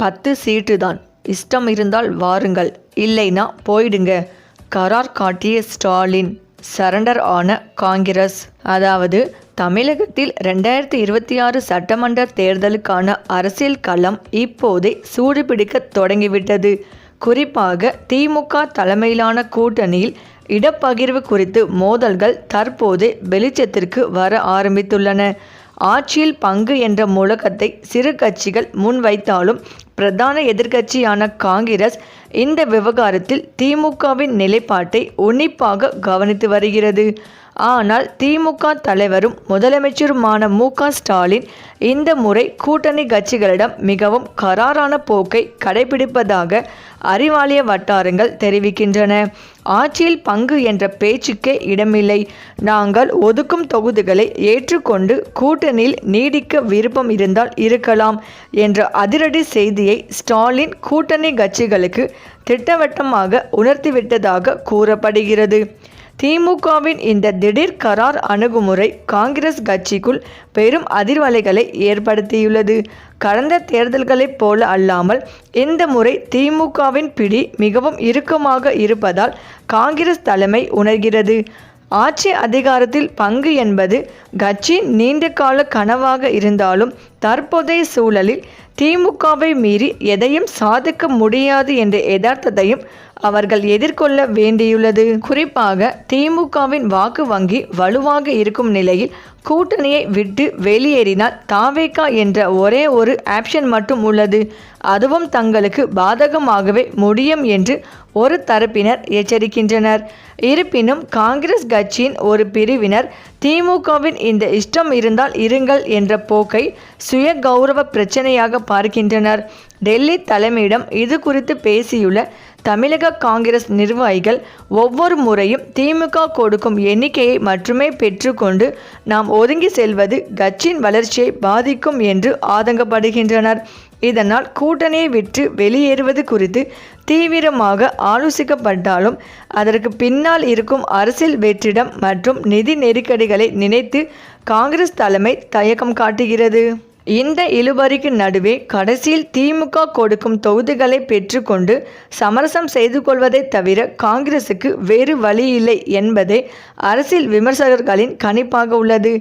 10 சீட்டு தான், இஷ்டம் இருந்தால் வாருங்கள், இல்லைனா போயிடுங்க. கரார் காட்டிய ஸ்டாலின், சரண்டர் ஆன காங்கிரஸ். அதாவது தமிழகத்தில் 2026 சட்டமன்ற தேர்தலுக்கான அரசியல் களம் இப்போதே சூடுபிடிக்க தொடங்கிவிட்டது. குறிப்பாக திமுக தலைமையிலான கூட்டணியில் இடப்பகிர்வு குறித்து மோதல்கள் தற்போது வெளிச்சத்திற்கு வர ஆரம்பித்துள்ளன. ஆட்சியில் பங்கு என்ற முழக்கத்தை சிறு கட்சிகள் முன்வைத்தாலும் பிரதான எதிர்க்கட்சியான காங்கிரஸ் இந்த விவகாரத்தில் திமுகவின் நிலைப்பாட்டை உன்னிப்பாக கவனித்து வருகிறது. ஆனால் திமுக தலைவரும் முதலமைச்சருமான மு.க. ஸ்டாலின் இந்த முறை கூட்டணி கட்சிகளிடம் மிகவும் கராரான போக்கை கடைபிடிப்பதாக அறிவாலய வட்டாரங்கள் தெரிவிக்கின்றன. ஆட்சியில் பங்கு என்ற பேச்சுக்கே இடமில்லை, நாங்கள் ஒதுக்கும் தொகுதிகளை ஏற்றுக்கொண்டு கூட்டணியில் நீடிக்க விருப்பம் இருந்தால் இருக்கலாம் என்ற அதிரடி செய்தியை ஸ்டாலின் கூட்டணி கட்சிகளுக்கு திட்டவட்டமாக உணர்த்திவிட்டதாக கூறப்படுகிறது. திமுகவின் இந்த திடீர் கரார் அணுகுமுறை காங்கிரஸ் கட்சிக்குள் பெரும் அதிர்வலைகளை ஏற்படுத்தியுள்ளது. கடந்த தேர்தல்களைப் போல அல்லாமல் இந்த முறை திமுகவின் பிடி மிகவும் இறுக்கமாக இருப்பதால் காங்கிரஸ் தலைமை உணர்கிறது. ஆட்சி அதிகாரத்தில் பங்கு என்பது கட்சியின் நீண்டகால கனவாக இருந்தாலும் தற்போதைய சூழலில் திமுகவை மீறி எதையும் சாதிக்க முடியாது என்ற யதார்த்தத்தையும் அவர்கள் எதிர்கொள்ள வேண்டியுள்ளது. குறிப்பாக திமுகவின் வாக்கு வங்கி வலுவாக இருக்கும் நிலையில் கூட்டணியை விட்டு வெளியேறினால் தாவேகா என்ற ஒரே ஒரு ஆப்ஷன் மட்டும் உள்ளது. அதுவும் தங்களுக்கு பாதகமாகவே முடியும் என்று ஒரு தரப்பினர் எச்சரிக்கின்றனர். இருப்பினும் காங்கிரஸ் கட்சியின் ஒரு பிரிவினர் திமுகவின் இந்த இஷ்டம் இருந்தால் இருங்கள் என்ற போக்கை சுய கௌரவ பிரச்சனையாக பார்க்கின்றனர். டெல்லி தலைமையிடம் இது குறித்து பேசியுள்ள தமிழக காங்கிரஸ் நிர்வாகிகள் ஒவ்வொரு முறையும் திமுக கொடுக்கும் எண்ணிக்கையை மட்டுமே பெற்றுக்கொண்டு நாம் ஒதுங்கி செல்வது கட்சியின் வளர்ச்சியை பாதிக்கும் என்று ஆதங்கப்படுகின்றனர். இதனால் கூட்டணியை விட்டு வெளியேறுவது குறித்து தீவிரமாக ஆலோசிக்கப்பட்டாலும் அதற்கு பின்னால் இருக்கும் அரசியல் வெற்றிடம் மற்றும் நிதி நெருக்கடிகளை நினைத்து காங்கிரஸ் தலைமை தயக்கம் காட்டுகிறது. இந்த இழுபறிக்கு நடுவே கடைசியில் திமுக கொடுக்கும் தொகுதிகளை பெற்றுக்கொண்டு சமரசம் செய்து கொள்வதை தவிர காங்கிரசுக்கு வேறு வழி இல்லை என்பதே அரசியல் விமர்சகர்களின் கணிப்பாக உள்ளது.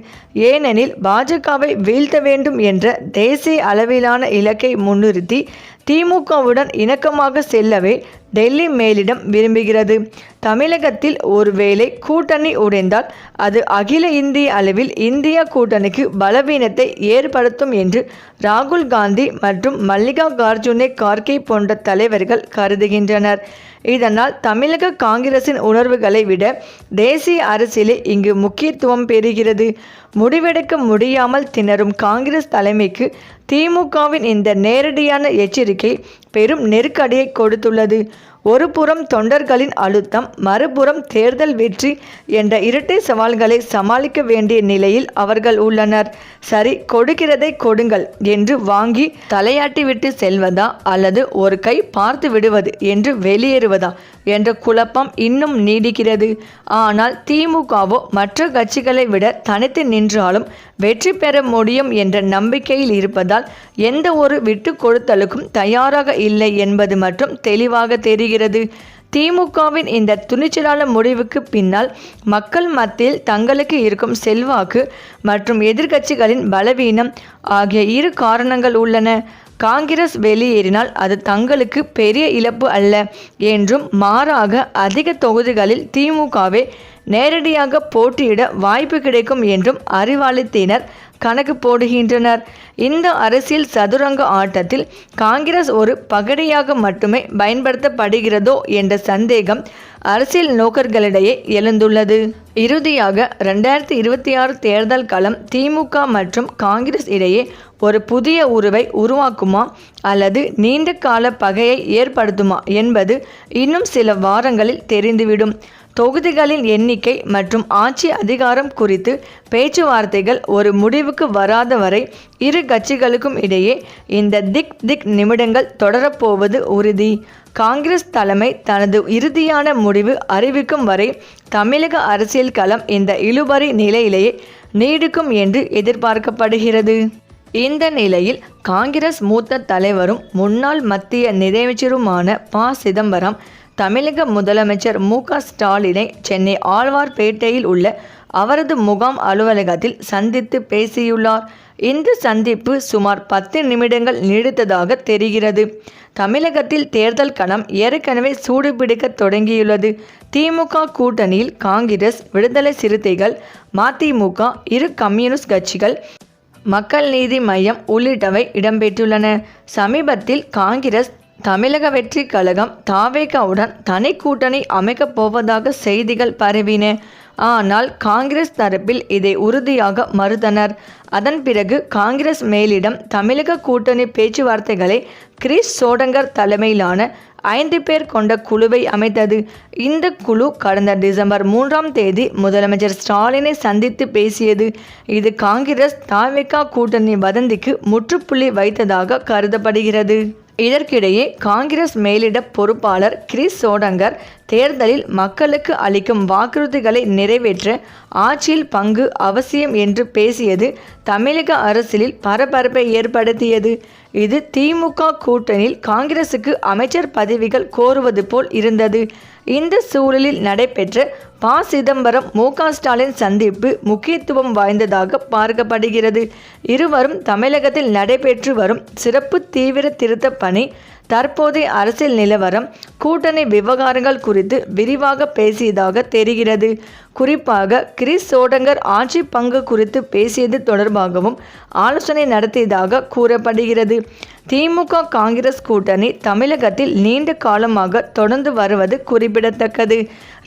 ஏனெனில் பாஜகவை வீழ்த்த வேண்டும் என்ற தேசிய அளவிலான இலக்கை முன்னிறுத்தி திமுகவுடன் இணக்கமாக செல்லவே டெல்லி மேலிடம் விரும்புகிறது. தமிழகத்தில் ஒருவேளை கூட்டணி உடைந்தால் அது அகில இந்திய அளவில் இந்தியா கூட்டணிக்கு பலவீனத்தை ஏற்படுத்தும் என்று ராகுல் காந்தி மற்றும் மல்லிகார்ஜுன கார்கே போன்ற தலைவர்கள் கருதுகின்றனர். இதனால் தமிழக காங்கிரசின் உணர்வுகளை விட தேசிய அரசியலே இங்கு முக்கியத்துவம் பெறுகிறது. முடிவெடுக்க முடியாமல் திணறும் காங்கிரஸ் தலைமைக்கு திமுகவின் இந்த நேரடியான எச்சரிக்கை பெரும் நெருக்கடியை கொடுத்துள்ளது. ஒரு புறம் தொண்டர்களின் அழுத்தம், மறுபுறம் தேர்தல் வெற்றி என்ற இரட்டை சவால்களை சமாளிக்க வேண்டிய நிலையில் அவர்கள் உள்ளனர். சரி, கொடுக்கிறதை கொடுங்கள் என்று வாங்கி தலையாட்டிவிட்டு செல்வதா அல்லது ஒரு கை பார்த்து விடுவது என்று வெளியேறுவதா என்ற குழப்பம் இன்னும் நீடிக்கிறது. ஆனால் திமுகவோ மற்ற கட்சிகளை விட தனித்து நின்றாலும் வெற்றி பெற முடியும் என்ற நம்பிக்கையில் இருப்பதால் எந்த ஒரு விட்டு கொடுத்தலுக்கும் தயாராக இல்லை என்பது மட்டும் தெளிவாக தெரிகிறது. திமுகவின் இந்த துணிச்சலான முடிவுக்கு பின்னால் மக்கள் மத்தியில் தங்களுக்கு இருக்கும் செல்வாக்கு மற்றும் எதிர்க்கட்சிகளின் பலவீனம் ஆகிய இரு காரணங்கள் உள்ளன. காங்கிரஸ் வெளியேறினால் அது தங்களுக்கு பெரிய இழப்பு அல்ல என்றும், மாறாக அதிக தொகுதிகளில் திமுகவே நேரடியாக போட்டியிட வாய்ப்பு கிடைக்கும் என்றும் அறிவாலயத்தினர் கணக்கு போடுகின்றனர். இந்த அரசியல் சதுரங்க ஆட்டத்தில் காங்கிரஸ் ஒரு பகடையாக மட்டுமே பயன்படுத்தப்படுகிறதோ என்ற சந்தேகம் அரசியல் நோக்கர்களிடையே எழுந்துள்ளது. இறுதியாக 2026 தேர்தல் களம் திமுக மற்றும் காங்கிரஸ் இடையே ஒரு புதிய உறவை உருவாக்குமா அல்லது நீண்ட கால பகையை ஏற்படுத்துமா என்பது இன்னும் சில வாரங்களில் தெரிந்துவிடும். தொகுதிகளின் எண்ணிக்கை மற்றும் ஆட்சி அதிகாரம் குறித்து பேச்சுவார்த்தைகள் ஒரு முடிவுக்கு வராத வரை இரு கட்சிகளுக்கும் இடையே இந்த திக் நிமிடங்கள் தொடரப்போவது உறுதி. காங்கிரஸ் தலைமை தனது இறுதியான முடிவு அறிவிக்கும் வரை தமிழக அரசியல் களம் இந்த இழுபறி நிலையிலேயே நீடிக்கும் என்று எதிர்பார்க்கப்படுகிறது. இந்த நிலையில் காங்கிரஸ் மூத்த தலைவரும் முன்னாள் மத்திய நிதியமைச்சருமான ப. சிதம்பரம் தமிழக முதலமைச்சர் மு.க. ஸ்டாலினை சென்னை ஆழ்வார்பேட்டையில் உள்ள அவரது முகாம் அலுவலகத்தில் சந்தித்து பேசியுள்ளார். இந்த சந்திப்பு சுமார் 10 நிமிடங்கள் நீடித்ததாக தெரிகிறது. தமிழகத்தில் தேர்தல் களம் ஏற்கனவே சூடுபிடிக்க தொடங்கியுள்ளது. திமுக கூட்டணியில் காங்கிரஸ், விடுதலை சிறுத்தைகள், மதிமுக, இரு கம்யூனிஸ்ட் கட்சிகள், மக்கள் நீதி மய்யம் உள்ளிட்டவை இடம்பெற்றுள்ளன. சமீபத்தில் காங்கிரஸ், தமிழக வெற்றி கழகம், தவேகாவுடன் தனி கூட்டணி அமைக்கப் போவதாக செய்திகள் பரவின. ஆனால் காங்கிரஸ் தரப்பில் இதை உறுதியாக மறுத்தனர். அதன் பிறகு காங்கிரஸ் மேலிடம் தமிழக கூட்டணி பேச்சுவார்த்தைகளை கிரீஷ் சோடங்கர் தலைமையிலான 5 பேர் கொண்ட குழுவை அமைத்தது. இந்த குழு கடந்த டிசம்பர் 3ஆம் தேதி முதலமைச்சர் ஸ்டாலினை சந்தித்து பேசியது. இது காங்கிரஸ் தவேகா கூட்டணி வதந்திக்கு முற்றுப்புள்ளி வைத்ததாக கருதப்படுகிறது. இதற்கிடையே காங்கிரஸ் மேலிட பொறுப்பாளர் கிரீஷ் சோடங்கர் தேர்தலில் மக்களுக்கு அளிக்கும் வாக்குறுதிகளை நிறைவேற்ற ஆட்சியில் பங்கு அவசியம் என்று பேசியது தமிழக அரசியலில் பரபரப்பை ஏற்படுத்தியது. இது திமுக கூட்டணியில் காங்கிரசுக்கு அமைச்சர் பதவிகள் கோருவது போல் இருந்தது. இந்த சூழலில் நடைபெற்ற ப. சிதம்பரம் மு.க. ஸ்டாலின் சந்திப்பு முக்கியத்துவம் வாய்ந்ததாக பார்க்கப்படுகிறது. இருவரும் தமிழகத்தில் நடைபெற்று வரும் சிறப்பு தீவிர திருத்த பணி, தற்போதைய அரசியல் நிலவரம், கூட்டணி விவகாரங்கள் குறித்து விரிவாக பேசியதாக தெரிகிறது. குறிப்பாக கிரீஷ் சோடங்கர் ஆட்சி பங்கு குறித்து பேசியது தொடர்பாகவும் ஆலோசனை நடத்தியதாக கூறப்படுகிறது. திமுக காங்கிரஸ் கூட்டணி தமிழகத்தில் நீண்ட காலமாக தொடர்ந்து வருவது குறிப்பிடத்தக்கது.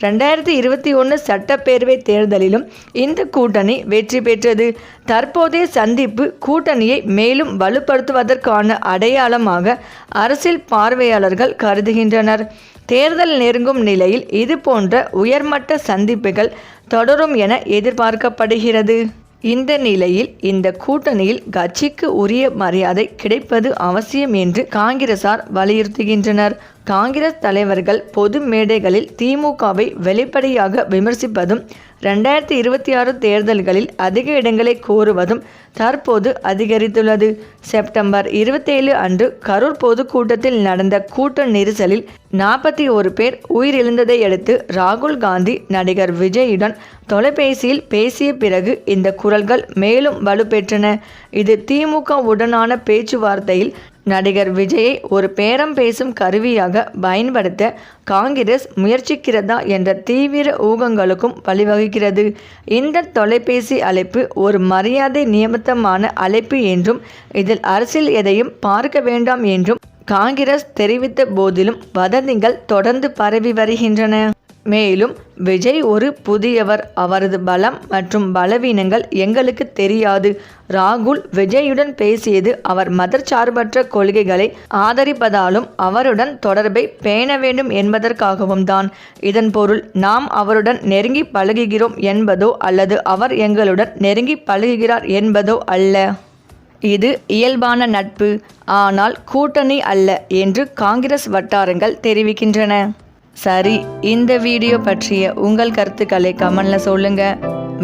2021 சட்டப்பேரவை தேர்தலிலும் இந்த கூட்டணி வெற்றி பெற்றது. தற்போதைய சந்திப்பு கூட்டணியை மேலும் வலுப்படுத்துவதற்கான அடையாளமாக அரசியல் பார்வையாளர்கள் கருதுகின்றனர். தேர்தல் நெருங்கும் நிலையில் இது போன்ற உயர்மட்ட சந்திப்புகள் தொடரும் என எதிர்பார்க்கப்படுகிறது. இந்த நிலையில் இந்த கூட்டணியில் கட்சிக்கு உரிய மரியாதை கிடைப்பது அவசியம் என்று காங்கிரசார் வலியுறுத்துகின்றனர். காங்கிரஸ் தலைவர்கள் பொது மேடைகளில் திமுகவை வெளிப்படையாக விமர்சிப்பதும் 2026 தேர்தல்களில் அதிக இடங்களை கோருவதும் தற்போது அதிகரித்துள்ளது. செப்டம்பர் 27 அன்று கரூர் பொதுக்கூட்டத்தில் நடந்த கூட்ட நெரிசலில் 41 பேர் உயிரிழந்ததை அடுத்து ராகுல் காந்தி நடிகர் விஜயுடன் தொலைபேசியில் பேசிய பிறகு இந்த குரல்கள் மேலும் வலுப்பெற்றன. இது திமுக உடனான பேச்சுவார்த்தையில் நடிகர் விஜயை ஒரு பேரம் பேசும் கருவியாக பயன்படுத்த காங்கிரஸ் முயற்சிக்கிறதா என்ற தீவிர ஊகங்களுக்கும் வழிவகுக்கிறது. இந்த தொலைபேசி அழைப்பு ஒரு மரியாதை நியமித்தமான அழைப்பு என்றும் இதில் அரசியல் எதையும் பார்க்க வேண்டாம் என்றும் காங்கிரஸ் தெரிவித்த போதிலும் வதந்திகள் தொடர்ந்து பரவி வருகின்றன. மேலும் விஜய் ஒரு புதியவர், அவரது பலம் மற்றும் பலவீனங்கள் எங்களுக்கு தெரியாது. ராகுல் விஜயுடன் பேசியது அவர் மதச்சார்பற்ற கொள்கைகளை ஆதரிப்பதாலும் அவருடன் தொடர்பை பேண வேண்டும் என்பதற்காகவும் தான். இதன் பொருள் நாம் அவருடன் நெருங்கி பழகுகிறோம் என்பதோ அல்லது அவர் எங்களுடன் நெருங்கி பழகுகிறார் என்பதோ அல்ல. இது இயல்பான நட்பு, ஆனால் கூட்டணி அல்ல என்று காங்கிரஸ் வட்டாரங்கள் தெரிவிக்கின்றன. சரி, இந்த வீடியோ பற்றிய உங்கள் கருத்துக்களை கமெண்ட்ல சொல்லுங்க.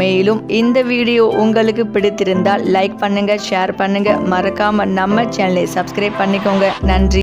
மேலும் இந்த வீடியோ உங்களுக்கு பிடித்திருந்தால் லைக் பண்ணுங்க, ஷேர் பண்ணுங்க, மறக்காம நம்ம சேனலை சப்ஸ்கிரைப் பண்ணிக்கோங்க. நன்றி.